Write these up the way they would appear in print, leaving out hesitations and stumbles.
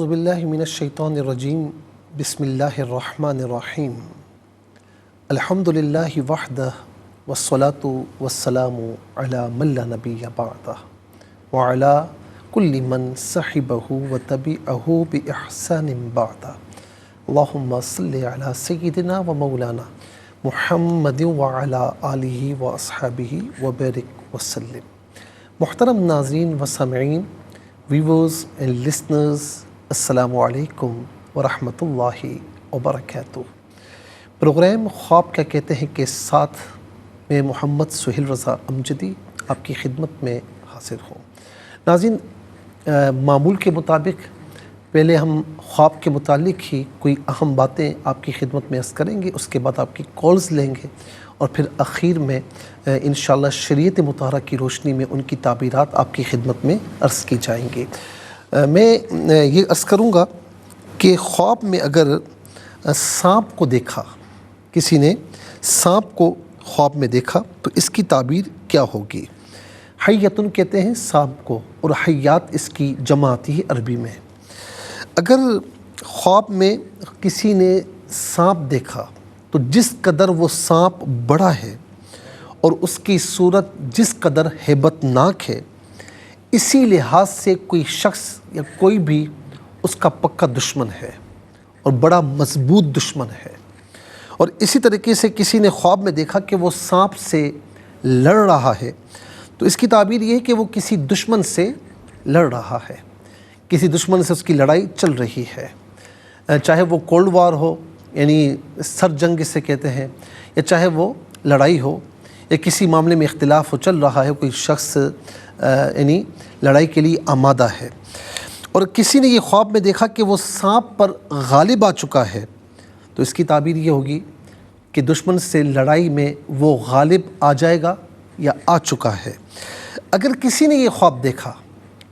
اعوذ باللہ من الشیطان الرجیم بسم اللہ الرحمن الرحیم الحمد للہ وحدہ والصلاة والسلام علی من لا نبی بعدہ وعلی کل من صحبہ وتبعہ بإحسان بعدہ اللہم صلی علی سیدنا و مولانا محمد وعلی آلہ واصحابہ وبارک وسلم۔ محترم ناظرین و سامعین، ویورز اینڈ لسنرز، السلام علیکم ورحمۃ اللہ وبرکاتہ۔ پروگرام خواب کیا کہتے ہیں کے ساتھ میں محمد سہیل رضا امجدی آپ کی خدمت میں حاضر ہوں۔ ناظرین، معمول کے مطابق پہلے ہم خواب کے متعلق ہی کوئی اہم باتیں آپ کی خدمت میں عرض کریں گے، اس کے بعد آپ کی کالز لیں گے اور پھر اخیر میں انشاءاللہ شریعت مطہرہ کی روشنی میں ان کی تعبیرات آپ کی خدمت میں عرض کی جائیں گے۔ میں یہ عرض کروں گا کہ خواب میں اگر سانپ کو دیکھا، کسی نے سانپ کو خواب میں دیکھا تو اس کی تعبیر کیا ہوگی؟ حیتن کہتے ہیں سانپ کو، اور حیات اس کی جمع آتی ہے عربی میں۔ اگر خواب میں کسی نے سانپ دیکھا تو جس قدر وہ سانپ بڑا ہے اور اس کی صورت جس قدر ہیبت ناک ہے، اسی لحاظ سے کوئی شخص یا کوئی بھی اس کا پکا دشمن ہے اور بڑا مضبوط دشمن ہے۔ اور اسی طریقے سے کسی نے خواب میں دیکھا کہ وہ سانپ سے لڑ رہا ہے تو اس کی تعبیر یہ ہے کہ وہ کسی دشمن سے لڑ رہا ہے، کسی دشمن سے اس کی لڑائی چل رہی ہے، چاہے وہ کولڈ وار ہو یعنی سر جنگ اسے کہتے ہیں، یا چاہے وہ لڑائی ہو یا کسی معاملے میں اختلاف ہو چل رہا ہے، کوئی شخص یعنی لڑائی کے لیے آمادہ ہے۔ اور کسی نے یہ خواب میں دیکھا کہ وہ سانپ پر غالب آ چکا ہے تو اس کی تعبیر یہ ہوگی کہ دشمن سے لڑائی میں وہ غالب آ جائے گا یا آ چکا ہے۔ اگر کسی نے یہ خواب دیکھا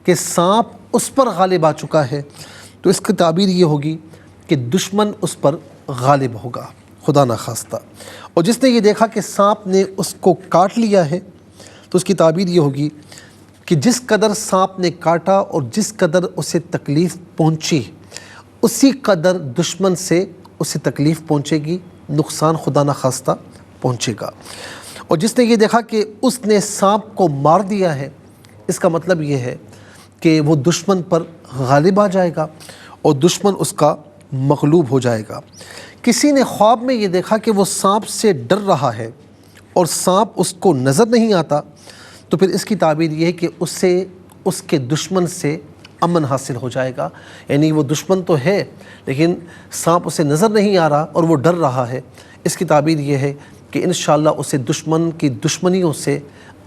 کہ سانپ اس پر غالب آ چکا ہے تو اس کی تعبیر یہ ہوگی کہ دشمن اس پر غالب ہوگا، خدا نخواستہ۔ اور جس نے یہ دیکھا کہ سانپ نے اس کو کاٹ لیا ہے تو اس کی تعبیر یہ ہوگی کہ جس قدر سانپ نے کاٹا اور جس قدر اسے تکلیف پہنچی، اسی قدر دشمن سے اسے تکلیف پہنچے گی، نقصان خدا نخواستہ پہنچے گا۔ اور جس نے یہ دیکھا کہ اس نے سانپ کو مار دیا ہے، اس کا مطلب یہ ہے کہ وہ دشمن پر غالب آ جائے گا اور دشمن اس کا مغلوب ہو جائے گا۔ کسی نے خواب میں یہ دیکھا کہ وہ سانپ سے ڈر رہا ہے اور سانپ اس کو نظر نہیں آتا تو پھر اس کی تعبیر یہ ہے کہ اسے اس کے دشمن سے امن حاصل ہو جائے گا، یعنی وہ دشمن تو ہے لیکن سانپ اسے نظر نہیں آ رہا اور وہ ڈر رہا ہے۔ اس کی تعبیر یہ ہے کہ انشاءاللہ اسے دشمن کی دشمنیوں سے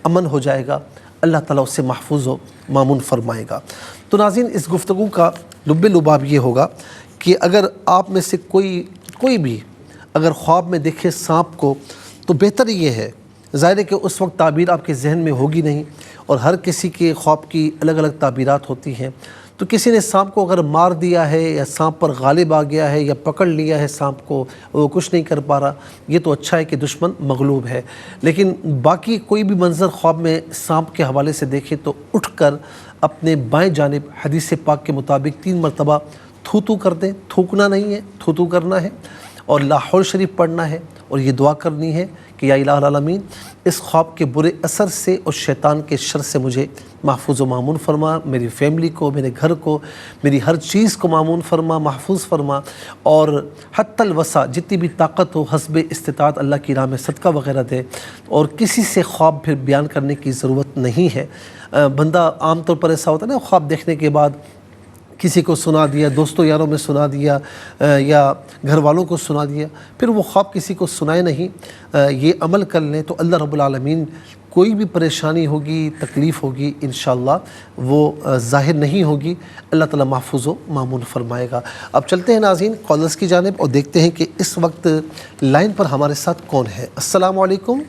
امن ہو جائے گا، اللہ تعالیٰ اسے محفوظ و مامون فرمائے گا۔ تو ناظرین، اس گفتگو کا لب لباب یہ ہوگا کہ اگر آپ میں سے کوئی بھی اگر خواب میں دیکھے سانپ کو تو بہتر یہ ہے، ظاہر ہے کہ اس وقت تعبیر آپ کے ذہن میں ہوگی نہیں اور ہر کسی کے خواب کی الگ الگ تعبیرات ہوتی ہیں، تو کسی نے سانپ کو اگر مار دیا ہے یا سانپ پر غالب آ گیا ہے یا پکڑ لیا ہے سانپ کو، وہ کچھ نہیں کر پا رہا، یہ تو اچھا ہے کہ دشمن مغلوب ہے۔ لیکن باقی کوئی بھی منظر خواب میں سانپ کے حوالے سے دیکھے تو اٹھ کر اپنے بائیں جانب حدیث پاک کے مطابق 3 مرتبہ تھوتو کر دیں، تھوکنا نہیں ہے، تھوتو کرنا ہے اور لا حول شریف پڑھنا ہے اور یہ دعا کرنی ہے کہ یا الہ العالمین اس خواب کے برے اثر سے اور شیطان کے شر سے مجھے محفوظ و مامون فرما، میری فیملی کو، میرے گھر کو، میری ہر چیز کو مامون فرما، محفوظ فرما، اور حتی الوسع جتنی بھی طاقت ہو حسب استطاعت اللہ کی راہ میں صدقہ وغیرہ دے، اور کسی سے خواب پھر بیان کرنے کی ضرورت نہیں ہے۔ بندہ عام طور پر ایسا ہوتا ہے نا، خواب دیکھنے کے بعد کسی کو سنا دیا، دوستوں یاروں میں سنا دیا یا گھر والوں کو سنا دیا، پھر وہ خواب کسی کو سنائے نہیں۔ یہ عمل کر لیں تو اللہ رب العالمین کوئی بھی پریشانی ہوگی، تکلیف ہوگی، انشاءاللہ وہ ظاہر نہیں ہوگی، اللہ تعالیٰ محفوظ و مامون فرمائے گا۔ اب چلتے ہیں ناظرین کالرز کی جانب اور دیکھتے ہیں کہ اس وقت لائن پر ہمارے ساتھ کون ہے۔ السلام علیکم۔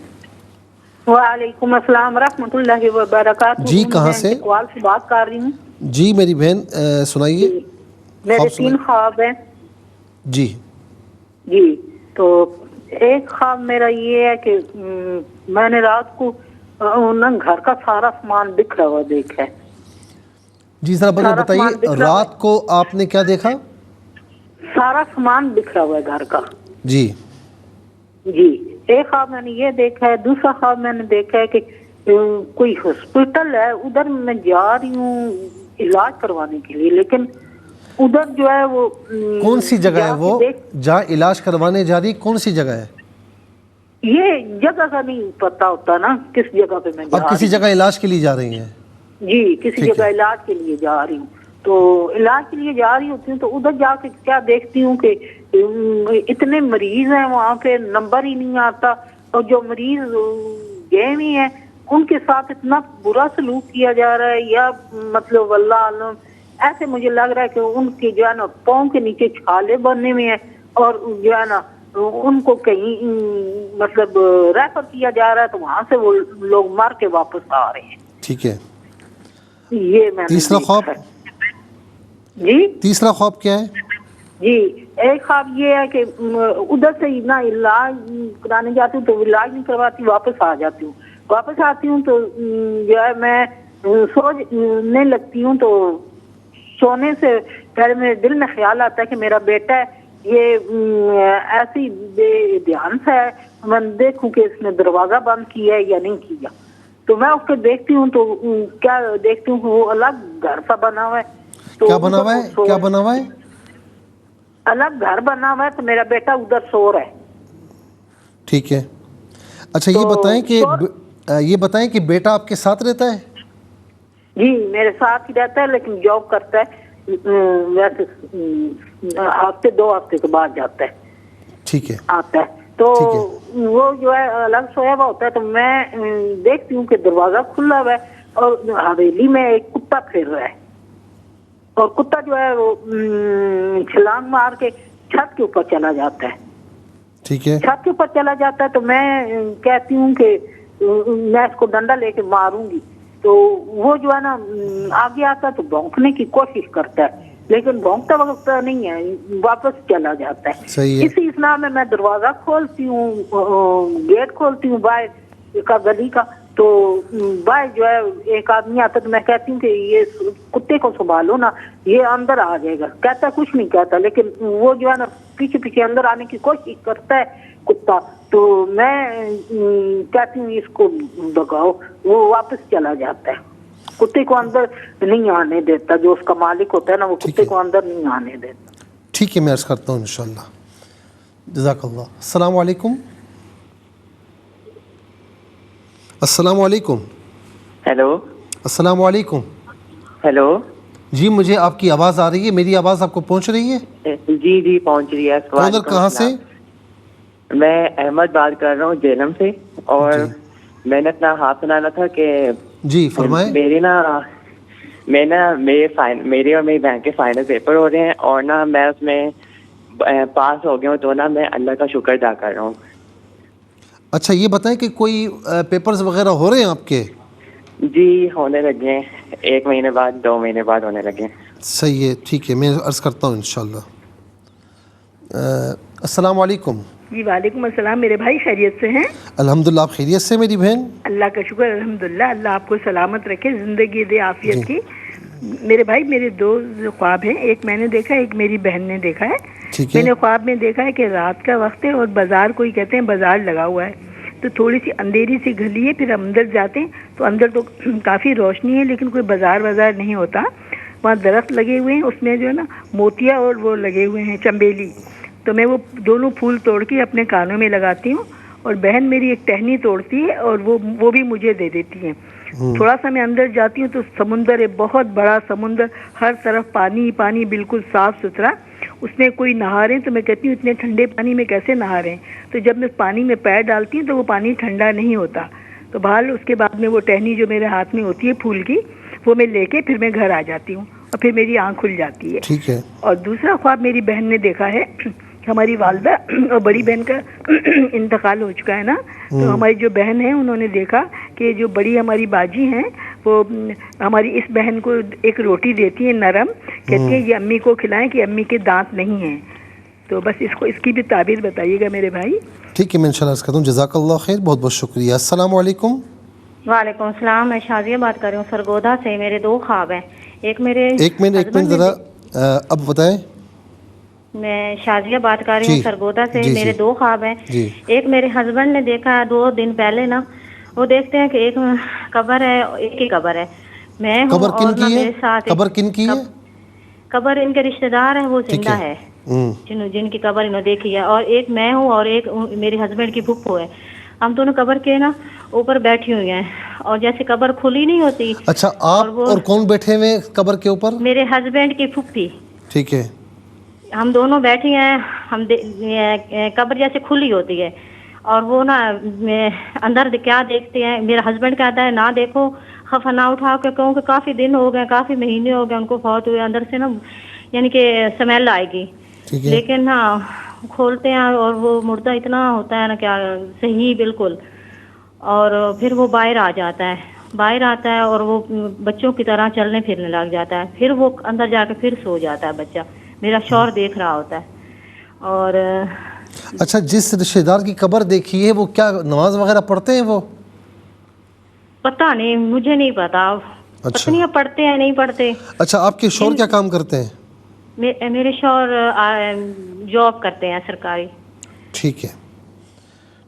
وعلیکم السلام ورحمۃ اللہ وبرکاتہ۔ جی، کہاں سے؟ اقوال سے بات کر رہی ہوں۔ جی میری بہن سنائیے۔ میرے 3 خواب ہیں۔ جی جی، تو ایک خواب میرا یہ ہے کہ میں نے رات کو گھر کا سارا سامان بکھرا ہوا دیکھا ہے۔ جی ذرا مجھے بتائیے رات کو آپ نے کیا دیکھا؟ سارا سامان بکھرا ہوا ہے گھر کا. جی جی ایک خواب میں نے یہ دیکھا ہے. دوسرا خواب میں نے دیکھا ہے کہ کوئی ہاسپٹل ہے, ادھر میں جا رہی ہوں علاج کروانے کے لیے, لیکن ادھر جو ہے وہ کون سی جگہ ہے وہ جہاں علاج کروانے جا رہی, کون سی جگہ ہے؟ یہ جگہ کا نہیں پتا ہوتا نا کس جگہ پہ میں جا رہی ہوں. آپ کسی جگہ علاج کے لیے جا رہی ہیں؟ جی کسی جگہ علاج کے لیے جا رہی ہوں. تو علاج کے لیے جا رہی ہوتی ہوں تو ادھر جا کے کیا دیکھتی ہوں کہ اتنے مریض ہیں وہاں پہ, نمبر ہی نہیں آتا, اور جو مریض گئے ہوئے ہیں ان کے ساتھ اتنا برا سلوک کیا جا رہا ہے, یا مطلب واللہ عالم ایسے مجھے لگ رہا ہے کہ ان کے جو ہے نا پاؤں کے نیچے چھالے بننے ہوئے ہیں, اور جو ہے نا ان کو کہیں مطلب ریفر کیا جا رہا ہے, تو وہاں سے وہ لوگ مر کے واپس آ رہے ہیں. ٹھیک ہے. یہ میں تیسرا خواب؟ جی تیسرا خواب کیا ہے؟ جی ایک خواب یہ ہے کہ ادھر سے نہ علاج کرانے جاتی ہوں تو علاج نہیں کرواتی, واپس آ جاتی ہوں. واپس آتی ہوں تو جو ہے میں سونے لگتی ہوں, تو سونے سے پہلے میرے دل میں خیال آتا ہے کہ میرا بیٹا ہے, یہ ایسی بے دھیان سے ہے, میں دیکھوں کہ اس نے دروازہ بند کیا ہے یا نہیں کیا. تو میں اس کو دیکھتی ہوں تو کیا دیکھتی ہوں کہ وہ الگ گھر سا بنا ہوا ہے. تو کیا بنا ہوا ہے؟ کیا بنا ہوا ہے؟ الگ گھر بنا ہوا ہے, تو میرا بیٹا ادھر سو رہا ہے. ٹھیک ہے. اچھا یہ بتائیں کہ بیٹا آپ کے ساتھ رہتا ہے؟ جی میرے ساتھ ہی رہتا ہے, لیکن جاب کرتا ہے, ویسے ہفتے 2 ہفتے کے بعد جاتا ہے. ٹھیک ہے. آتا ہے تو وہ جو ہے الگ سویا ہوا ہوتا ہے, تو میں دیکھتی ہوں کہ دروازہ کھلا ہوا ہے اور حویلی میں ایک کتا پھر رہا ہے, اور کتا جو ہے وہ چھلانگ مار کے چھت کے اوپر چلا جاتا ہے. ٹھیک ہے. چھت کے اوپر چلا جاتا ہے تو میں کہتی ہوں کہ میں اس کو ڈنڈا لے کے ماروں گی. تو وہ جو ہے نا آگے آتا ہے تو بھونکنے کی کوشش کرتا ہے, لیکن بھونکتا وقت نہیں ہے, واپس چلا جاتا ہے. اسی اسلام میں دروازہ کھولتی ہوں, گیٹ کھولتی ہوں باہر کا گلی کا, تو باہر جو ہے ایک آدمی آتا ہے, تو میں کہتی ہوں کہ یہ کتے کو سنبھالو نا, یہ اندر آ جائے گا. کہتا ہے کچھ نہیں کہتا, لیکن وہ جو ہے نا پیچھے پیچھے اندر آنے کی کوشش کرتا ہے کتا. تو میں کہتی ہوں اس کو بگاؤ, وہ واپس چلا جاتا ہے. کتے کو اندر نہیں آنے دیتا, جو اس کا مالک ہوتا ہے نا وہ کتے کو اندر نہیں آنے دیتا. ٹھیک ہے, میں عرض کرتا ہوں انشاءاللہ. جزاک اللہ. السلام علیکم. السلام علیکم. ہیلو. السلام علیکم. ہیلو. جی مجھے آپ کی آواز آ رہی ہے, میری آواز آپ کو پہنچ رہی ہے؟ جی جی پہنچ رہی ہے. کون کہاں سے؟ میں احمد بات کر رہا ہوں جہلم سے, اور میں نے اپنا ہاتھ سنانا تھا کہ جی فرمائیں. میرے اور میری بہن کے فائنل پیپر ہو رہے ہیں, اور نا میں اس میں پاس ہو گیا ہوں, تو نا میں اللہ کا شکر ادا کر رہا ہوں. اچھا یہ بتائیں کہ کوئی پیپرز وغیرہ ہو رہے ہیں آپ کے؟ جی ہونے لگے ہیں, 1 مہینے بعد 2 مہینے بعد ہونے لگے ہیں. صحیح ہے, ٹھیک ہے, میں عرض کرتا ہوں انشاءاللہ. السلام علیکم. جی وعلیکم السلام. میرے بھائی خیریت سے ہیں؟ الحمدللہ. آپ خیریت سے میری بہن؟ اللہ کا شکر الحمدللہ. اللہ آپ کو سلامت رکھے, زندگی دے عافیت کی. میرے بھائی میرے 2 خواب ہیں, ایک میں نے دیکھا ہے, ایک میری بہن نے دیکھا ہے. میں نے خواب میں دیکھا ہے کہ رات کا وقت ہے اور بازار, کوئی کہتے ہیں بازار لگا ہوا ہے, تو تھوڑی سی اندھیری سی گلی ہے, پھر اندر جاتے ہیں تو اندر تو کافی روشنی ہے, لیکن کوئی بازار نہیں ہوتا. وہاں درخت لگے ہوئے ہیں, اس میں جو ہے نا موتیا اور وہ لگے ہوئے ہیں چنبیلی. تو میں وہ دونوں پھول توڑ کے اپنے کانوں میں لگاتی ہوں, اور بہن میری ایک ٹہنی توڑتی ہے اور وہ بھی مجھے دے دیتی ہیں. تھوڑا سا میں اندر جاتی ہوں تو سمندر ہے, بہت بڑا سمندر, ہر طرف پانی پانی, بالکل صاف ستھرا. اس میں کوئی نہا رہے ہیں, تو میں کہتی ہوں اتنے ٹھنڈے پانی میں کیسے نہا رہے ہیں. تو جب میں پانی میں پیر ڈالتی ہوں تو وہ پانی ٹھنڈا نہیں ہوتا. تو بہرحال اس کے بعد میں وہ ٹہنی جو میرے ہاتھ میں ہوتی ہے پھول کی, وہ میں لے کے پھر میں گھر آ جاتی ہوں, اور پھر میری آنکھ کھل جاتی ہے. ٹھیک ہے. اور دوسرا خواب میری بہن نے دیکھا ہے, ہماری والدہ اور بڑی بہن کا انتقال ہو چکا ہے نا, تو ہماری جو بہن ہے انہوں نے دیکھا کہ جو بڑی ہماری باجی ہیں وہ ہماری اس بہن کو ایک روٹی دیتی ہیں نرم, کہتی ہیں یہ امی کو کھلائیں کہ امی کے دانت نہیں ہیں. تو بس اس کی بھی تعبیر بتائیے گا میرے بھائی. ٹھیک ہے, میں انشاءاللہ عرض کرتا ہوں. جزاک اللہ خیر, بہت بہت شکریہ. السلام علیکم. وعلیکم السلام. میں شازیہ بات کر رہی ہوں سرگودا سے. میرے 2 خواب ہیں, ایک میرے ایک منٹ ذرا اب بتائیں. میں شازیہ بات کر رہی ہوں سرگودا سے. میرے دو خواب ہیں. ایک میرے ہسبینڈ نے دیکھا 2 دن پہلے نا, وہ دیکھتے ہیں کہ ایک قبر ہے, ایک ہی قبر ہے, میں ہوں اور نا میرے ساتھ. قبر کن کی ہے؟ قبر ان کے رشتہ دار ہیں, وہ زندہ ہے جن کی قبر انہوں دیکھی ہے, اور ایک میں ہوں اور ایک میرے ہسبینڈ کی پھپھو ہے. ہم دونوں قبر کے نا اوپر بیٹھی ہوئی ہیں, اور جیسے قبر کھلی نہیں ہوتی. اچھا, آپ اور کون بیٹھے ہوئے قبر کے اوپر؟ میرے ہسبینڈ کی پھپھی. ٹھیک ہے. ہم دونوں بیٹھی ہیں, ہم قبر جیسے کھلی ہوتی ہے, اور وہ نا اندر کیا دیکھتے ہیں. میرا ہسبینڈ کہتا ہے نہ دیکھو, خفا نہ اٹھاؤ, کیونکہ کافی دن ہو گئے, کافی مہینے ہو گئے ان کو فوت ہوئے. اندر سے نا یعنی کہ سمیل آئے گی, لیکن نا کھولتے ہیں اور وہ مردہ اتنا ہوتا ہے نا کیا صحیح بالکل, اور پھر وہ باہر آ جاتا ہے, باہر آتا ہے اور وہ بچوں کی طرح چلنے پھرنے لگ جاتا ہے. پھر وہ اندر جا کے پھر سو جاتا ہے بچہ. میرا شوہر دیکھ رہا ہوتا ہے. اور اچھا, جس رشتہ دار کی قبر دیکھی ہے وہ کیا نماز وغیرہ پڑھتے ہیں؟ وہ پتہ نہیں, مجھے نہیں پتا. پتہ نہیں پڑھتے ہیں نہیں پڑھتے. اچھا, آپ کے شوہر کیا کام کرتے ہیں؟ میرے شوہر جاب کرتے ہیں سرکاری. ٹھیک ہے,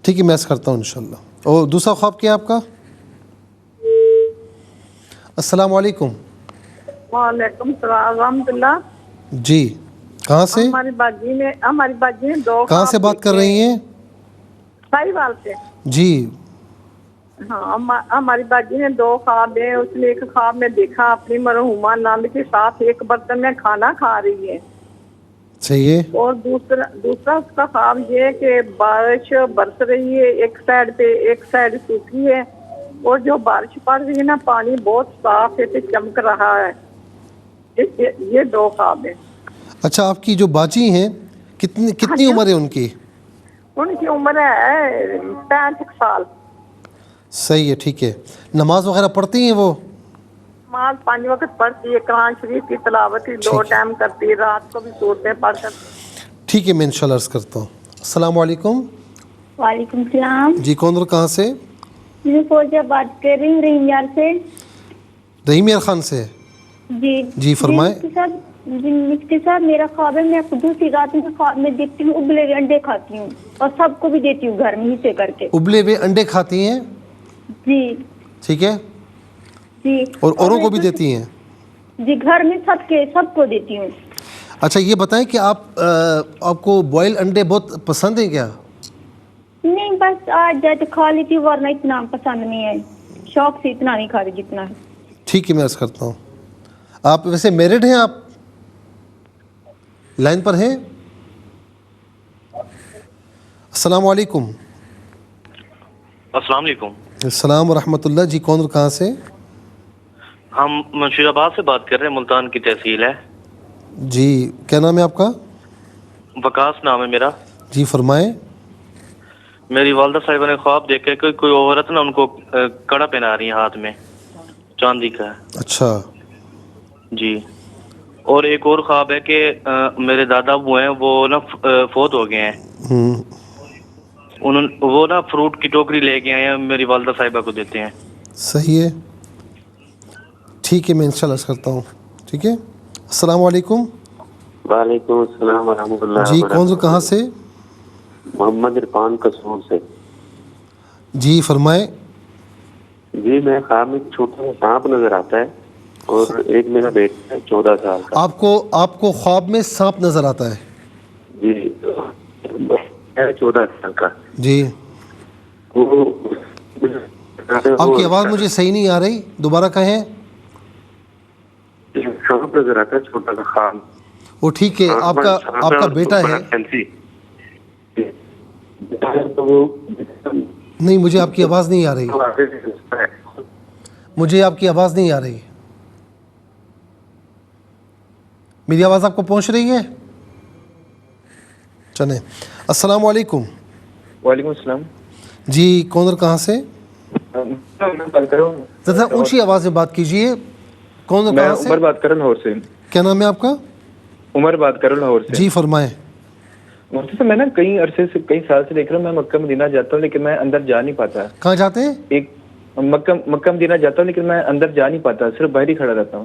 ٹھیک ہے, میں ایسا کرتا ہوں انشاءاللہ. اور دوسرا خواب کیا ہے آپ کا؟ السلام علیکم. وعلیکم السلام ورحمۃ اللہ. جی, کہاں سے؟ ہماری باجی نے 2 کہاں سے بات کر رہی ہیں؟ ساہیوال سے. جی. ہاں, ہماری باجی نے 2 خواب ہیں. اس نے ایک خواب میں دیکھا اپنی مرحومہ نند کے ساتھ ایک برتن میں کھانا کھا رہی ہے. صحیح ہے. اور دوسرا اس کا خواب یہ ہے کہ بارش برس رہی ہے, ایک سائڈ سوکھی ہے, اور جو بارش پڑ رہی ہے نا پانی بہت صاف ہے, چمک رہا ہے. یہ 2 خواب ہیں. اچھا, آپ کی جو باجی ہیں کتنی عمر ہے ان کی؟ ان کی عمر ہے 65 سال. صحیح ہے, ٹھیک ہے. نماز وغیرہ پڑھتی ہیں وہ؟ نماز 5 وقت پڑھتی ہے, قرآن شریف کی تلاوت 2 ٹائم کرتی ہے, رات کو بھی سوتے پڑھ کر. ٹھیک ہے, میں انشاءاللہ عرض کرتا ہوں. السلام علیکم. وعلیکم السلام. جی, کون اور کہاں سے؟ میں فوجہ بات کر رہی ہوں رحیم یار سے. رحیم یار خان سے. جی فرمائیں. مفتی صاحب, میرا خواب ہے میں دوسری رات میں خواب میں دیکھتی ہوں ابلے ہوئے انڈے کھاتی ہوں, اور سب کو بھی دیتی ہوں گھر میں ہی سے کر کے. ابلے ہوئے انڈے کھاتی ہیں؟ جی. ٹھیک ہے. جی. اور اوروں کو بھی دیتی ہیں؟ جی, گھر میں سب کو دیتی ہوں. اچھا, یہ بتائیں کہ آپ کو بوائل انڈے بہت پسند ہیں کیا؟ نہیں, بس آج جائے تو کھا لیتی ہوں, ورنہ اتنا پسند نہیں ہے. شوق سے اتنا نہیں کھاتی جتنا ہے. ٹھیک ہے, میں عرض کرتا ہوں. آپ ویسے میرڈ ہیں؟ آپ لائن پر ہیں؟ السلام علیکم. السلام علیکم. السلام ورحمۃ اللہ. جی, کون اور کہاں سے؟ ہم منشیر آباد سے بات کر رہے ہیں, ملتان کی تحصیل ہے. جی, کیا نام ہے آپ کا؟ وکاس نام ہے میرا. جی فرمائیں. میری والدہ صاحبہ نے خواب دیکھا کہ کوئی عورت نا ان کو کڑا پہنا رہی ہے ہاتھ میں, چاندی کا. اچھا. جی. اور ایک اور خواب ہے کہ میرے دادا ابو ہیں, وہ نا فوت ہو گئے ہیں. وہ نا فروٹ کی ٹوکری لے کے آئے ہیں, میری والدہ صاحبہ کو دیتے ہیں. صحیح ہے, ٹھیک ہے, میں انشاءاللہ کرتا ہوں. ٹھیک ہے. السلام علیکم. وعلیکم السلام ورحمۃ اللہ. جی, کون سے کہاں سے؟ محمد عرفان قصور سے. جی فرمائیں. جی, میں خواب میں چھوٹا سا سانپ نظر آتا ہے, اور ایک میرا بیٹا ہے 14 سال کا. آپ کو خواب میں سانپ نظر آتا ہے؟ جی, 14 سال کا. جی. آپ کی آواز مجھے صحیح نہیں آ رہی, دوبارہ کہیں. سانپ نظر آتا ہے چھوٹا سا خواب. وہ ٹھیک ہے, آپ کا بیٹا ہے؟ نہیں, مجھے آپ کی آواز نہیں آ رہی. مجھے آپ کی آواز نہیں آ رہی. میری آواز آپ کو پہنچ رہی ہے؟ چلیں. السلام علیکم. وعلیکم السلام. جی, کون اور کہاں سے؟ ذرا اونچی آواز میں بات کیجیے. کون اور کہاں سے؟ عمر بات کر رہا ہوں لاہور سے. کیا نام ہے آپ کا؟ عمر بات کر رہا ہوں لاہور سے. جی فرمائیں. مفتی صاحب, میں نا کئی عرصے سے کئی سال سے دیکھ رہا ہوں, میں مکہ مدینہ جاتا ہوں لیکن میں اندر جا نہیں پاتا. کہاں جاتے ہیں؟ مکہ مدینہ جاتا ہوں لیکن میں اندر جا نہیں پاتا, صرف باہر ہی کھڑا رہتا ہوں.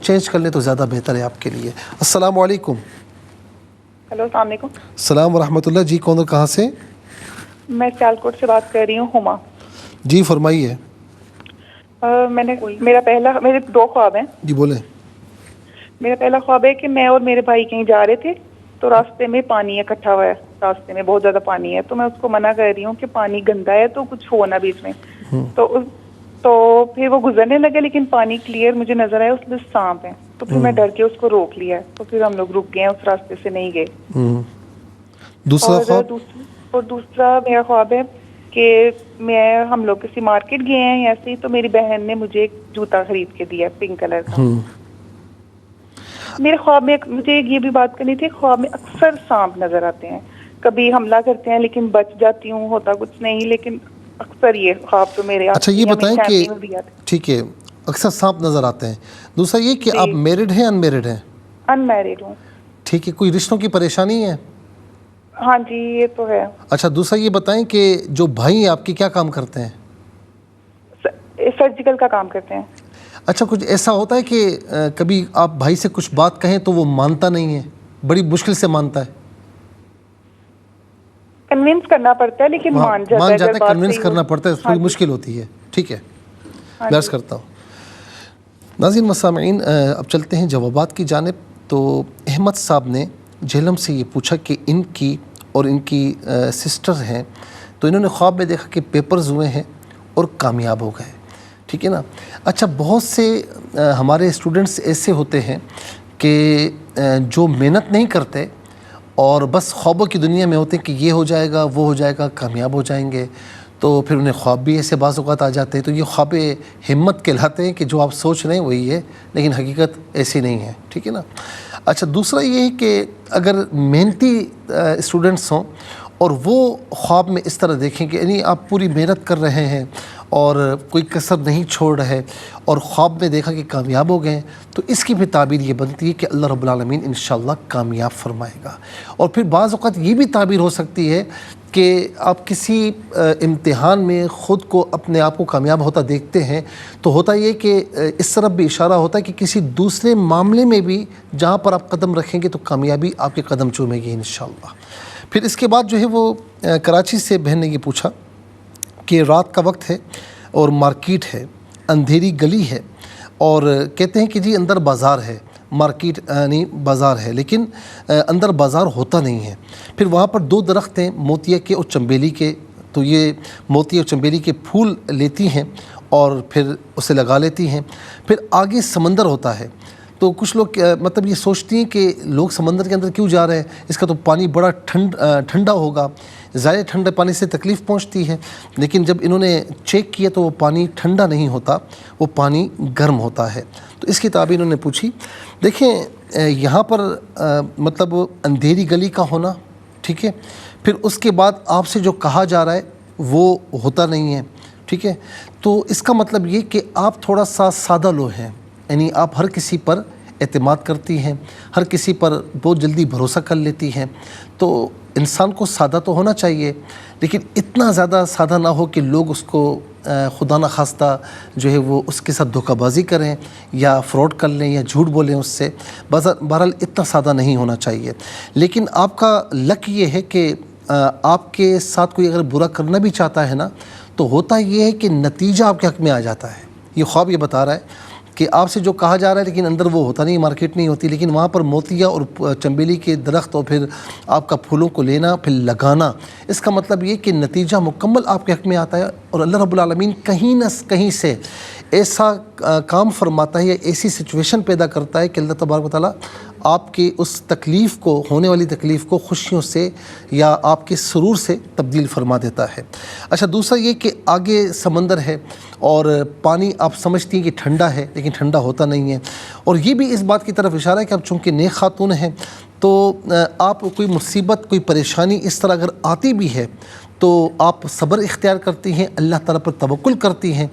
چینج کر لیں تو زیادہ بہتر ہے آپ کے لیے. السلام علیکم. ہیلو السلام علیکم. السلام ورحمۃ اللہ. جی کون اور کہاں سے؟ میں سیالکوٹ سے بات کر رہی ہوں, ہما. جی فرمائیے. میرے 2 خواب ہیں. جی بولیں. میرا پہلا خواب ہے کہ میں اور میرے بھائی کہیں جا رہے تھے تو راستے میں پانی اکٹھا ہوا ہے, راستے میں بہت زیادہ پانی ہے, تو میں اس کو منع کر رہی ہوں کہ پانی گندا ہے تو کچھ ہو نا بیچ میں. تو پھر وہ گزرنے لگے لیکن پانی کلیئر مجھے نظر آیا, اس میں سانپ ہے. تو پھر میں ڈر کے اس کو روک لیا, تو پھر ہم لوگ رک گئے, اس راستے سے نہیں گئے. دوسرا خواب؟ اور دوسرا میرا خواب ہے کہ ہم لوگ کسی مارکیٹ گئے ہیں ایسے ہی, تو میری بہن نے مجھے ایک جوتا خرید کے دیا پنک کلر کا. میرے خواب میں مجھے یہ بھی بات کرنی تھی, خواب میں اکثر سانپ نظر آتے ہیں, کبھی حملہ کرتے ہیں لیکن بچ جاتی ہوں, ہوتا کچھ نہیں, لیکن اکثر یہ خواب تو میرے. اچھا یہ بتائیں کہ ٹھیک ہے اکثر سانپ نظر آتے ہیں. دوسرا یہ کہ آپ میرڈ ہیں ان میرڈ ہیں؟ ان میرڈ ہوں. ٹھیک ہے, کوئی رشتوں کی پریشانی ہے؟ ہاں جی یہ تو ہے. اچھا دوسرا یہ بتائیں کہ جو بھائی ہیں آپ کے کیا کام کرتے ہیں؟ سرجیکل کا کام کرتے ہیں. اچھا کچھ ایسا ہوتا ہے کہ کبھی آپ بھائی سے کچھ بات کہیں تو وہ مانتا نہیں ہے, بڑی مشکل سے مانتا ہے؟ کنونس کرنا پڑتا ہے لیکن مان جاتا ہے. کنونس کرنا پڑتا ہے, تھوڑی مشکل ہوتی ہے. ٹھیک ہے درس کرتا ہوں. ناظرین و سامعین اب چلتے ہیں جوابات کی جانب. تو احمد صاحب نے جہلم سے یہ پوچھا کہ ان کی اور ان کی سسٹر ہیں, تو انہوں نے خواب میں دیکھا کہ پیپرز ہوئے ہیں اور کامیاب ہو گئے. ٹھیک ہے نا. اچھا بہت سے ہمارے اسٹوڈنٹس ایسے ہوتے ہیں کہ جو محنت نہیں کرتے اور بس خوابوں کی دنیا میں ہوتے ہیں کہ یہ ہو جائے گا وہ ہو جائے گا, کامیاب ہو جائیں گے, تو پھر انہیں خواب بھی ایسے بعض اوقات آ جاتے ہیں. تو یہ خواب ہمت کہلاتے ہیں کہ جو آپ سوچ رہے ہیں وہی ہے لیکن حقیقت ایسی نہیں ہے. ٹھیک ہے نا. اچھا دوسرا یہ ہے کہ اگر محنتی اسٹوڈنٹس ہوں اور وہ خواب میں اس طرح دیکھیں کہ یعنی آپ پوری محنت کر رہے ہیں اور کوئی کسر نہیں چھوڑ رہے اور خواب میں دیکھا کہ کامیاب ہو گئے, تو اس کی بھی تعبیر یہ بنتی ہے کہ اللہ رب العالمین انشاءاللہ کامیاب فرمائے گا. اور پھر بعض اوقات یہ بھی تعبیر ہو سکتی ہے کہ آپ کسی امتحان میں خود کو اپنے آپ کو کامیاب ہوتا دیکھتے ہیں, تو ہوتا یہ کہ اس طرف بھی اشارہ ہوتا ہے کہ کسی دوسرے معاملے میں بھی جہاں پر آپ قدم رکھیں گے تو کامیابی آپ کے قدم چومے گی انشاءاللہ. پھر اس کے بعد جو ہے وہ کراچی سے بہن نے یہ پوچھا کہ رات کا وقت ہے اور مارکیٹ ہے, اندھیری گلی ہے, اور کہتے ہیں کہ جی اندر بازار ہے, مارکیٹ یعنی بازار ہے لیکن اندر بازار ہوتا نہیں ہے. پھر وہاں پر 2 درخت ہیں موتیا کے اور چنبیلی کے, تو یہ موتی اور چنبیلی کے پھول لیتی ہیں اور پھر اسے لگا لیتی ہیں. پھر آگے سمندر ہوتا ہے, تو کچھ لوگ مطلب یہ سوچتی ہیں کہ لوگ سمندر کے اندر کیوں جا رہے ہیں, اس کا تو پانی بڑا ٹھنڈا ہوگا, ظاہر ٹھنڈے پانی سے تکلیف پہنچتی ہے, لیکن جب انہوں نے چیک کیا تو وہ پانی ٹھنڈا نہیں ہوتا, وہ پانی گرم ہوتا ہے. تو اس کی تعبیر انہوں نے پوچھی. دیکھیں یہاں پر مطلب اندھیری گلی کا ہونا, ٹھیک ہے, پھر اس کے بعد آپ سے جو کہا جا رہا ہے وہ ہوتا نہیں ہے, ٹھیک ہے, تو اس کا مطلب یہ کہ آپ تھوڑا سا سادہ لو ہیں, یعنی آپ ہر کسی پر اعتماد کرتی ہیں, ہر کسی پر بہت جلدی بھروسہ کر لیتی ہیں. تو انسان کو سادہ تو ہونا چاہیے لیکن اتنا زیادہ سادہ نہ ہو کہ لوگ اس کو خدا نہ خواستہ جو ہے وہ اس کے ساتھ دھوکہ بازی کریں یا فراڈ کر لیں یا جھوٹ بولیں اس سے. بہرحال اتنا سادہ نہیں ہونا چاہیے. لیکن آپ کا لک یہ ہے کہ آپ کے ساتھ کوئی اگر برا کرنا بھی چاہتا ہے نا, تو ہوتا یہ ہے کہ نتیجہ آپ کے حق میں آ جاتا ہے. یہ خواب یہ بتا رہا ہے کہ آپ سے جو کہا جا رہا ہے لیکن اندر وہ ہوتا نہیں, مارکیٹ نہیں ہوتی, لیکن وہاں پر موتیا اور چنبیلی کے درخت اور پھر آپ کا پھولوں کو لینا پھر لگانا, اس کا مطلب یہ کہ نتیجہ مکمل آپ کے حق میں آتا ہے. اور اللہ رب العالمین کہیں نہ کہیں سے ایسا کام فرماتا ہے یا ایسی سچویشن پیدا کرتا ہے کہ اللہ تبارک و تعالیٰ آپ کی اس تکلیف کو, ہونے والی تکلیف کو خوشیوں سے یا آپ کے سرور سے تبدیل فرما دیتا ہے. اچھا دوسرا یہ کہ آگے سمندر ہے اور پانی آپ سمجھتی ہیں کہ ٹھنڈا ہے لیکن ٹھنڈا ہوتا نہیں ہے, اور یہ بھی اس بات کی طرف اشارہ ہے کہ آپ چونکہ نیک خاتون ہیں تو آپ کوئی مصیبت کوئی پریشانی اس طرح اگر آتی بھی ہے تو آپ صبر اختیار کرتی ہیں, اللہ تعالیٰ پر توکل کرتی ہیں.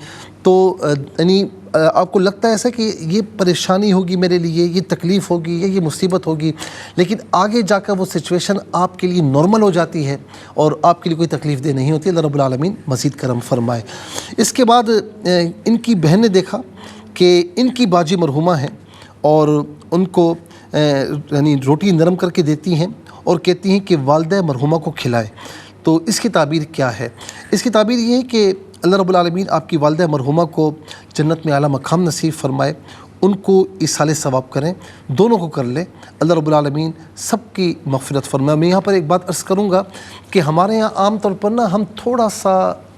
تو یعنی آپ کو لگتا ہے ایسا کہ یہ پریشانی ہوگی میرے لیے, یہ تکلیف ہوگی یا یہ مصیبت ہوگی, لیکن آگے جا کر وہ سچویشن آپ کے لیے نارمل ہو جاتی ہے اور آپ کے لیے کوئی تکلیف دہ نہیں ہوتی. اللہ رب العالمین مزید کرم فرمائے. اس کے بعد ان کی بہن نے دیکھا کہ ان کی باجی مرحومہ ہیں اور ان کو یعنی روٹی نرم کر کے دیتی ہیں اور کہتی ہیں کہ والدہ مرحومہ کو کھلائے. تو اس کی تعبیر کیا ہے؟ اس کی تعبیر یہ ہے کہ اللہ رب العالمین آپ کی والدہ مرحومہ کو جنت میں اعلیٰ مقام نصیب فرمائے، ان کو ایصال ثواب کریں، دونوں کو کر لیں، اللہ رب العالمین سب کی مغفرت فرمائے. میں یہاں پر ایک بات عرض کروں گا کہ ہمارے یہاں عام طور پر ہم تھوڑا سا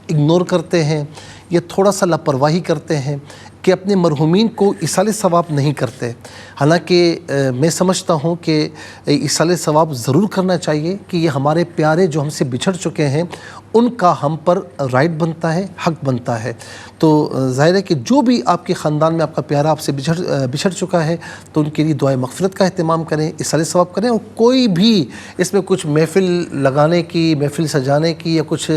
اگنور کرتے ہیں یا تھوڑا سا لاپرواہی کرتے ہیں کہ اپنے مرحومین کو ایصال ثواب نہیں کرتے. حالانکہ میں سمجھتا ہوں کہ ایصال ثواب ضرور کرنا چاہیے کہ یہ ہمارے پیارے جو ہم سے بچھڑ چکے ہیں ان کا ہم پر رائٹ بنتا ہے، حق بنتا ہے. تو ظاہر ہے کہ جو بھی آپ کے خاندان میں آپ کا پیارا آپ سے بچھڑ چکا ہے تو ان کے لیے دعائے مغفرت کا اہتمام کریں، ایصال ثواب کریں. اور کوئی بھی اس میں کچھ محفل لگانے کی، محفل سجانے کی یا کچھ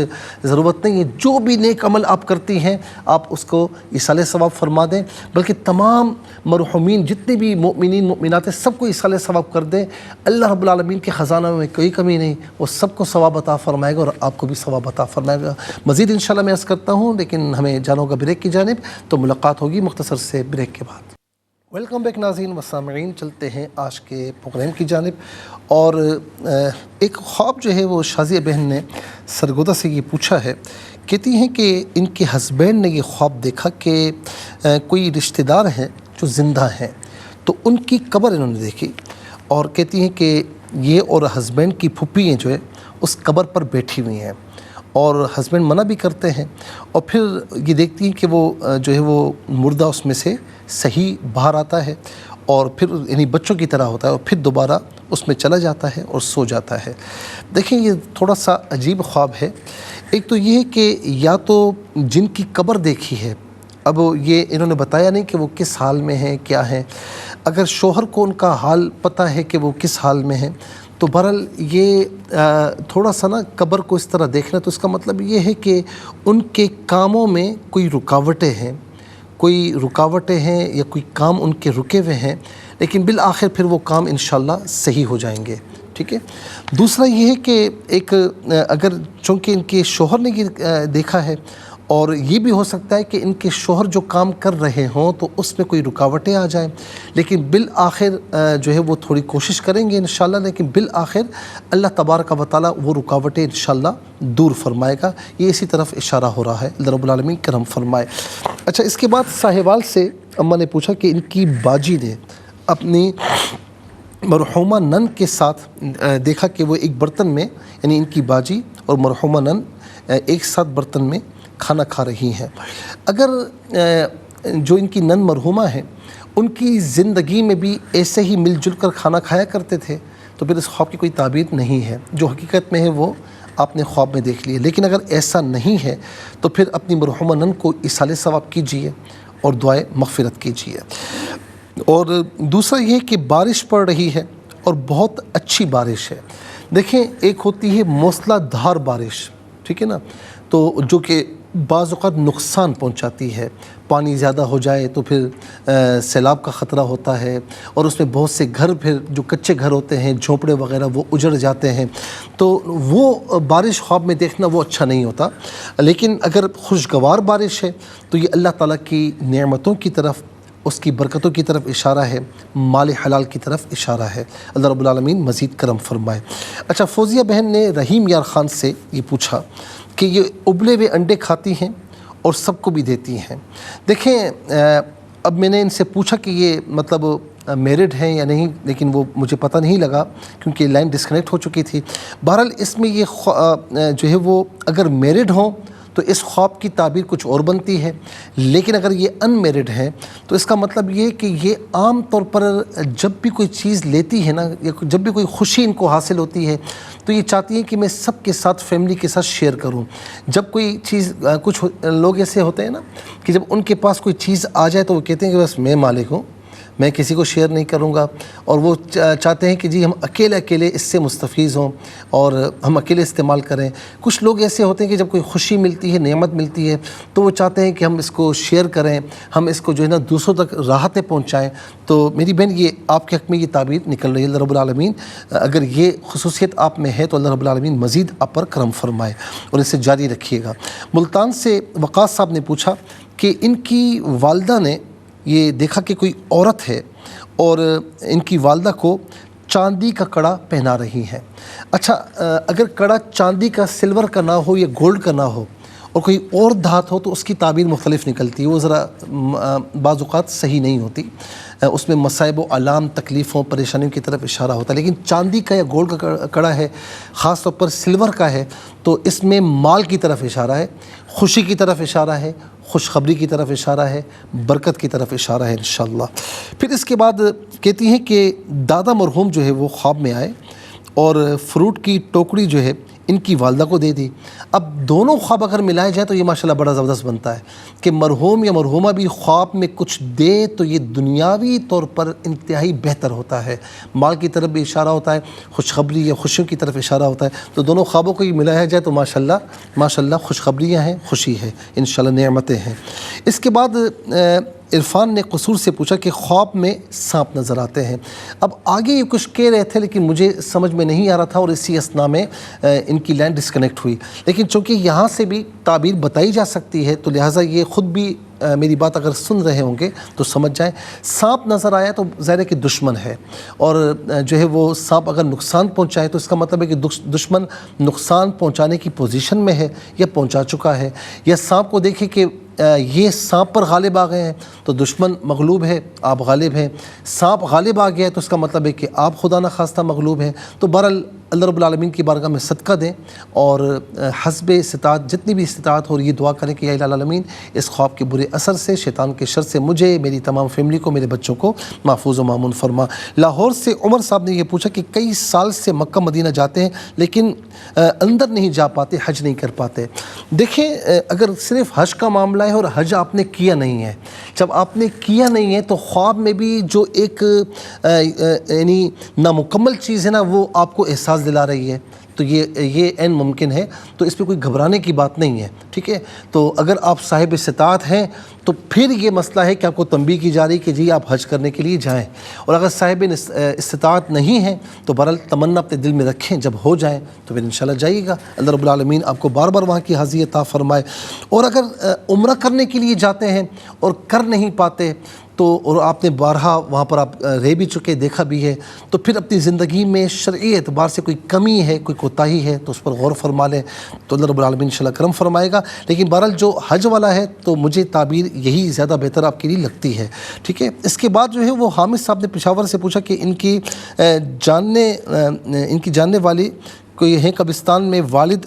ضرورت نہیں ہے. جو بھی نیک عمل آپ کرتی ہیں آپ اس کو ایصال ثواب فرما دیں، بلکہ تمام مرحومین جتنے بھی مؤمنین مؤمنات ہیں سب کو ایصال ثواب کر دیں. اللہ رب العالمین کے خزانہ میں کوئی کمی نہیں، وہ سب کو ثواب عطا فرمائے گا اور آپ کو بھی ثواب عطا فرمائے گا. مزید انشاءاللہ میں عرض کرتا ہوں، لیکن ہمیں جانا ہوگا بریک کی جانب، تو ملاقات ہوگی مختصر سے بریک کے بعد. ویلکم بیک ناظرین و سامعین، چلتے ہیں آج کے پروگرام کی جانب. اور ایک خواب جو ہے وہ شازیہ بہن نے سرگودہ سے یہ پوچھا ہے. کہتی ہیں کہ ان کے ہسبینڈ نے یہ خواب دیکھا کہ کوئی رشتہ دار ہیں جو زندہ ہیں، تو ان کی قبر انہوں نے دیکھی، اور کہتی ہیں کہ یہ اور ہسبینڈ کی پھپھی ہیں جو ہے اس قبر پر بیٹھی ہوئی ہیں، اور ہسبینڈ منع بھی کرتے ہیں، اور پھر یہ دیکھتی ہیں کہ وہ جو ہے وہ مردہ اس میں سے صحیح باہر آتا ہے اور پھر یعنی بچوں کی طرح ہوتا ہے، اور پھر دوبارہ اس میں چلا جاتا ہے اور سو جاتا ہے. دیکھیں یہ تھوڑا سا عجیب خواب ہے. ایک تو یہ ہے کہ یا تو جن کی قبر دیکھی ہے، اب یہ انہوں نے بتایا نہیں کہ وہ کس حال میں ہیں کیا ہیں. اگر شوہر کو ان کا حال پتہ ہے کہ وہ کس حال میں ہیں تو بہرحال یہ تھوڑا سا قبر کو اس طرح دیکھنا، تو اس کا مطلب یہ ہے کہ ان کے کاموں میں کوئی رکاوٹیں ہیں یا کوئی کام ان کے رکے ہوئے ہیں، لیکن بالآخر پھر وہ کام انشاءاللہ صحیح ہو جائیں گے. ٹھیک ہے. دوسرا یہ ہے کہ ایک اگر چونکہ ان کے شوہر نے یہ دیکھا ہے، اور یہ بھی ہو سکتا ہے کہ ان کے شوہر جو کام کر رہے ہوں تو اس میں کوئی رکاوٹیں آ جائیں، لیکن بالآخر جو ہے وہ تھوڑی کوشش کریں گے انشاءاللہ، لیکن بالآخر اللہ تبارک و تعالیٰ وہ رکاوٹیں انشاءاللہ دور فرمائے گا. یہ اسی طرف اشارہ ہو رہا ہے. اللہ رب العالمین کرم فرمائے. اچھا، اس کے بعد ساہیوال سے اماں نے پوچھا کہ ان کی باجی نے اپنی مرحومہ نن کے ساتھ دیکھا کہ وہ ایک برتن میں، یعنی ان کی باجی اور مرحومہ نن ایک ساتھ برتن میں کھانا کھا رہی ہیں. اگر جو ان کی نن مرحومہ ہیں ان کی زندگی میں بھی ایسے ہی مل جل کر کھانا کھایا کرتے تھے تو پھر اس خواب کی کوئی تعبیر نہیں ہے. جو حقیقت میں ہے وہ آپ نے خواب میں دیکھ لیے. لیکن اگر ایسا نہیں ہے تو پھر اپنی مرحومہ نن کو ایصال ثواب کیجیے اور دعائے مغفرت کیجیے. اور دوسرا یہ کہ بارش پڑ رہی ہے اور بہت اچھی بارش ہے. دیکھیں، ایک ہوتی ہے موسلا دھار بارش، ٹھیک ہے نا، تو جو کہ بعض اوقات نقصان پہنچاتی ہے. پانی زیادہ ہو جائے تو پھر سیلاب کا خطرہ ہوتا ہے، اور اس میں بہت سے گھر پھر جو کچے گھر ہوتے ہیں، جھونپڑے وغیرہ، وہ اجڑ جاتے ہیں. تو وہ بارش خواب میں دیکھنا وہ اچھا نہیں ہوتا. لیکن اگر خوشگوار بارش ہے تو یہ اللہ تعالیٰ کی نعمتوں کی طرف، اس کی برکتوں کی طرف اشارہ ہے، مال حلال کی طرف اشارہ ہے. اللہ رب العالمین مزید کرم فرمائے. اچھا، فوزیہ بہن نے رحیم یار خان سے یہ پوچھا کہ یہ ابلے ہوئے انڈے کھاتی ہیں اور سب کو بھی دیتی ہیں. دیکھیں، اب میں نے ان سے پوچھا کہ یہ مطلب میرڈ ہیں یا نہیں، لیکن وہ مجھے پتہ نہیں لگا کیونکہ لائن ڈسکنیکٹ ہو چکی تھی. بہرحال اس میں یہ جو ہے وہ اگر میرڈ ہوں تو اس خواب کی تعبیر کچھ اور بنتی ہے، لیکن اگر یہ ان میرڈ ہیں تو اس کا مطلب یہ کہ یہ عام طور پر جب بھی کوئی چیز لیتی ہے نا، یا جب بھی کوئی خوشی ان کو حاصل ہوتی ہے تو یہ چاہتی ہیں کہ میں سب کے ساتھ، فیملی کے ساتھ شیئر کروں. جب کوئی چیز، کچھ لوگ ایسے ہوتے ہیں نا کہ جب ان کے پاس کوئی چیز آ جائے تو وہ کہتے ہیں کہ بس میں مالک ہوں، میں کسی کو شیئر نہیں کروں گا، اور وہ چاہتے ہیں کہ جی ہم اکیلے اس سے مستفیض ہوں اور ہم اکیلے استعمال کریں. کچھ لوگ ایسے ہوتے ہیں کہ جب کوئی خوشی ملتی ہے، نعمت ملتی ہے تو وہ چاہتے ہیں کہ ہم اس کو شیئر کریں، ہم اس کو جو ہے نا دوسروں تک راحتیں پہنچائیں. تو میری بہن، یہ آپ کے حق میں یہ تعبیر نکل رہی ہے. اللہ رب العالمین اگر یہ خصوصیت آپ میں ہے تو اللہ رب العالمین مزید آپ پر کرم فرمائے اور اسے جاری رکھیے گا. ملتان سے وقاص صاحب نے پوچھا کہ ان کی والدہ نے یہ دیکھا کہ کوئی عورت ہے اور ان کی والدہ کو چاندی کا کڑا پہنا رہی ہیں. اچھا اگر کڑا چاندی کا سلور کا نہ ہو یا گولڈ کا نہ ہو اور کوئی اور دھات ہو تو اس کی تعبیر مختلف نکلتی ہے, وہ ذرا بعض اوقات صحیح نہیں ہوتی, اس میں مصائب و علام تکلیفوں پریشانیوں کی طرف اشارہ ہوتا ہے. لیکن چاندی کا یا گولڈ کا کڑا ہے, خاص طور پر سلور کا ہے, تو اس میں مال کی طرف اشارہ ہے, خوشی کی طرف اشارہ ہے, خوشخبری کی طرف اشارہ ہے, برکت کی طرف اشارہ ہے انشاءاللہ. پھر اس کے بعد کہتی ہیں کہ دادا مرحوم جو ہے وہ خواب میں آئے اور فروٹ کی ٹوکری جو ہے ان کی والدہ کو دے دی. اب دونوں خواب اگر ملائے جائیں تو یہ ماشاءاللہ بڑا زبردست بنتا ہے کہ مرحوم یا مرحومہ بھی خواب میں کچھ دے تو یہ دنیاوی طور پر انتہائی بہتر ہوتا ہے, مال کی طرف بھی اشارہ ہوتا ہے, خوشخبری یا خوشیوں کی طرف اشارہ ہوتا ہے. تو دونوں خوابوں کو یہ ملایا جائے تو ماشاءاللہ خوشخبریاں ہیں, خوشی ہے انشاءاللہ, نعمتیں ہیں. اس کے بعد عرفان نے قصور سے پوچھا کہ خواب میں سانپ نظر آتے ہیں. اب آگے یہ کچھ کہہ رہے تھے لیکن مجھے سمجھ میں نہیں آ رہا تھا اور اسی اثنا میں ان کی لائن ڈسکنیکٹ ہوئی. لیکن چونکہ یہاں سے بھی تعبیر بتائی جا سکتی ہے تو لہٰذا یہ خود بھی میری بات اگر سن رہے ہوں گے تو سمجھ جائیں. سانپ نظر آیا تو ظاہر ہے کہ دشمن ہے, اور جو ہے وہ سانپ اگر نقصان پہنچائے تو اس کا مطلب ہے کہ دشمن نقصان پہنچانے کی پوزیشن میں ہے یا پہنچا چکا ہے. یا سانپ کو دیکھیں کہ یہ سانپ پر غالب آ گئے ہیں تو دشمن مغلوب ہے, آپ غالب ہیں. سانپ غالب آ گیا ہے تو اس کا مطلب ہے کہ آپ خدا نخواستہ مغلوب ہیں. تو بہرحال اللہ رب العالمین کی بارگاہ میں صدقہ دیں اور حسب استطاعت جتنی بھی استطاعت ہو اور یہ دعا کریں کہ یا الہ العالمین اس خواب کے برے اثر سے, شیطان کے شر سے مجھے, میری تمام فیملی کو, میرے بچوں کو محفوظ و مامون فرما. لاہور سے عمر صاحب نے یہ پوچھا کہ کئی سال سے مکہ مدینہ جاتے ہیں لیکن اندر نہیں جا پاتے, حج نہیں کر پاتے. دیکھیں اگر صرف حج کا معاملہ ہے اور حج آپ نے کیا نہیں ہے, جب آپ نے کیا نہیں ہے تو خواب میں بھی جو ایک یعنی نامکمل چیز ہے نا وہ آپ کو احساس دلا رہی ہے, تو یہ عین ممکن ہے. تو اس پہ کوئی گھبرانے کی بات نہیں ہے, ٹھیک ہے. تو اگر آپ صاحب استطاعت ہیں تو پھر یہ مسئلہ ہے کہ آپ کو تنبیہ کی جا رہی کہ جی آپ حج کرنے کے لیے جائیں, اور اگر صاحب استطاعت نہیں ہیں تو بہرحال تمنا اپنے دل میں رکھیں, جب ہو جائیں تو پھر انشاءاللہ جائیے گا. اللہ رب العالمین آپ کو بار بار وہاں کی حاضری عطا فرمائے. اور اگر عمرہ کرنے کے لیے جاتے ہیں اور کر نہیں پاتے تو, اور آپ نے بارہا وہاں پر آپ رہ بھی چکے, دیکھا بھی ہے, تو پھر اپنی زندگی میں شرعی اعتبار سے کوئی کمی ہے, کوئی کوتاہی ہے تو اس پر غور فرما لیں تو اللہ رب العالمین انشاءاللہ کرم فرمائے گا. لیکن بہرحال جو حج والا ہے تو مجھے تعبیر یہی زیادہ بہتر آپ کے لیے لگتی ہے, ٹھیک ہے. اس کے بعد جو ہے وہ حامد صاحب نے پشاور سے پوچھا کہ ان کی جاننے والی کوئی ہیں قبرستان میں والد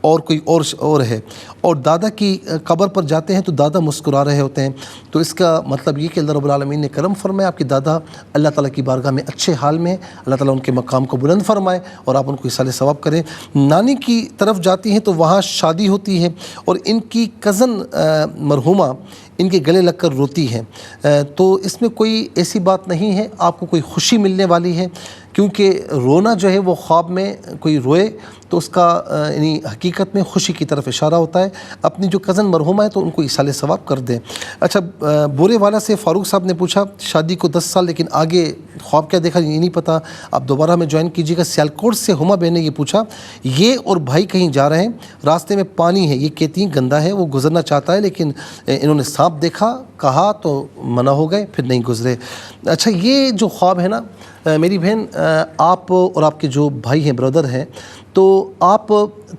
اور کوئی اور ہے, اور دادا کی قبر پر جاتے ہیں تو دادا مسکرا رہے ہوتے ہیں, تو اس کا مطلب یہ کہ اللہ رب العالمین نے کرم فرمائے, آپ کے دادا اللہ تعالیٰ کی بارگاہ میں اچھے حال میں, اللہ تعالیٰ ان کے مقام کو بلند فرمائے اور آپ ان کو ایصال ثواب کریں. نانی کی طرف جاتی ہیں تو وہاں شادی ہوتی ہے اور ان کی کزن مرحومہ ان کے گلے لگ کر روتی ہیں, تو اس میں کوئی ایسی بات نہیں ہے, آپ کو کوئی خوشی ملنے والی ہے, کیونکہ رونا جو ہے وہ خواب میں کوئی روئے تو اس کا یعنی حقیقت میں خوشی کی طرف اشارہ ہوتا ہے. اپنی جو کزن مرحومہ ہے تو ان کو ایصال ثواب کر دیں. اچھا بورے والا سے فاروق صاحب نے پوچھا شادی کو 10 سال لیکن آگے خواب کیا دیکھا یہ نہیں پتا, آپ دوبارہ ہمیں جوائن کیجیے گا. سیالکوٹ سے ہما بہن نے یہ پوچھا, یہ اور بھائی کہیں جا رہے ہیں, راستے میں پانی ہے, یہ کہتی ہیں گندا ہے, وہ گزرنا چاہتا ہے لیکن انہوں نے سانپ دیکھا, کہا تو منع ہو گئے, پھر نہیں گزرے. اچھا یہ جو خواب ہے نا میری بہن, آپ اور آپ کے جو بھائی ہیں, بردر ہیں, تو آپ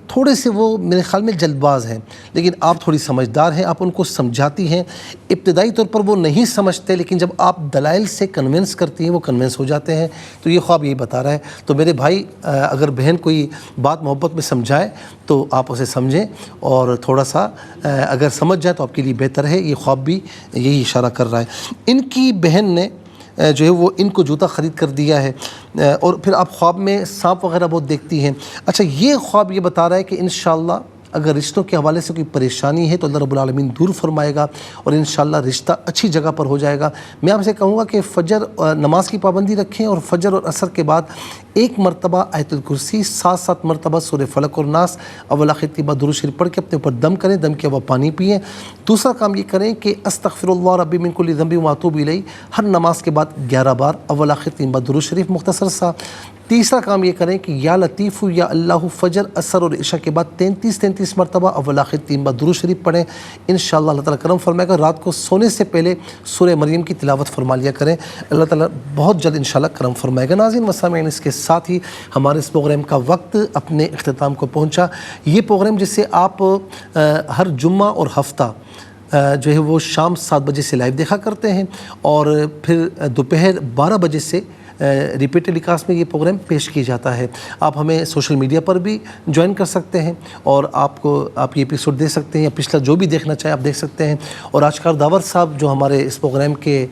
تھوڑے سے وہ میرے خیال میں جلد باز ہیں, لیکن آپ تھوڑی سمجھدار ہیں, آپ ان کو سمجھاتی ہیں. ابتدائی طور پر وہ نہیں سمجھتے لیکن جب آپ دلائل سے کنونس کرتی ہیں وہ کنونس ہو جاتے ہیں. تو یہ خواب یہی بتا رہا ہے. تو میرے بھائی اگر بہن کوئی بات محبت میں سمجھائے تو آپ اسے سمجھیں, اور تھوڑا سا اگر سمجھ جائے تو آپ کے لیے بہتر ہے. یہ خواب بھی یہی اشارہ کر رہا ہے. ان کی بہن نے جو ہے وہ ان کو جوتا خرید کر دیا ہے, اور پھر آپ خواب میں سانپ وغیرہ بہت دیکھتی ہیں. اچھا یہ خواب یہ بتا رہا ہے کہ انشاءاللہ اگر رشتوں کے حوالے سے کوئی پریشانی ہے تو اللہ رب العالمین دور فرمائے گا اور انشاءاللہ رشتہ اچھی جگہ پر ہو جائے گا. میں آپ سے کہوں گا کہ فجر نماز کی پابندی رکھیں اور فجر اور عصر کے بعد 1 مرتبہ آیت الکرسی, 7 مرتبہ سورہ فلق اور ناس اول آخر کے بعد درود شریف پڑھ کے اپنے اوپر دم کریں, دم کے بعد پانی پئیں. دوسرا کام یہ کریں کہ استغفر اللہ ربی من کل ذنب و اتوب الیہ ہر نماز کے بعد 11 بار اول آخر 3 بار درود شریف مختصر سا. تیسرا کام یہ کریں کہ یا لطیف یا اللہ فجر اثر اور عشاء کے بعد 33 مرتبہ اول آخر 3 بار درود شریف پڑھیں، انشاءاللہ اللہ تعالیٰ کرم فرمائے گا۔ رات کو سونے سے پہلے سورہ مریم کی تلاوت فرما لیا کریں، اللہ تعالیٰ بہت جلد انشاءاللہ کرم فرمائے گا۔ ناظرین و سامعین، اس کے ساتھ ہی ہمارے اس پروگرام کا وقت اپنے اختتام کو پہنچا۔ یہ پروگرام جسے آپ ہر جمعہ اور ہفتہ جو ہے وہ شام 7 بجے سے لائیو دیکھا کرتے ہیں، اور پھر دوپہر 12 بجے سے ریپیٹ ٹیلی کاسٹ میں یہ پروگرام پیش کیا جاتا ہے۔ آپ ہمیں سوشل میڈیا پر بھی جوائن کر سکتے ہیں، اور آپ یہ ایپیسوڈ دیکھ سکتے ہیں، یا پچھلا جو بھی دیکھنا چاہیں آپ دیکھ سکتے ہیں۔ اور آجکار داور صاحب جو ہمارے اس پروگرام کے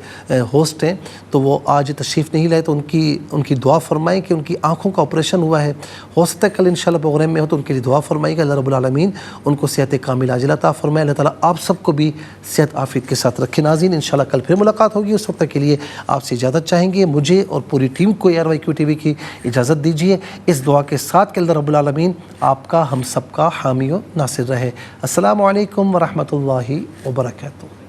ہوسٹ ہیں، تو وہ آج تشریف نہیں لائے، تو ان کی دعا فرمائیں کہ ان کی آنکھوں کا آپریشن ہوا ہے، ہو سکتا ہے کل انشاءاللہ پروگرام میں ہو، تو ان کے لیے دعا فرمائیں کہ اللہ رب العالمین ان کو صحت کامل عاجلہ عطا فرمائے۔ اللہ تعالیٰ آپ سب کو بھی صحت عافیت کے ساتھ رکھے۔ ناظرین انشاءاللہ کل پھر ملاقات ہوگی، اس وقت تک کے لیے آپ سے اجازت چاہیں گے، مجھے اور پوری ٹیم کو ARYQ TV کی اجازت دیجیے، اس دعا کے ساتھ کہ اللہ رب العالمین آپ کا ہم سب کا حامی و ناصر رہے۔ السلام علیکم ورحمۃ اللہ وبرکاتہ۔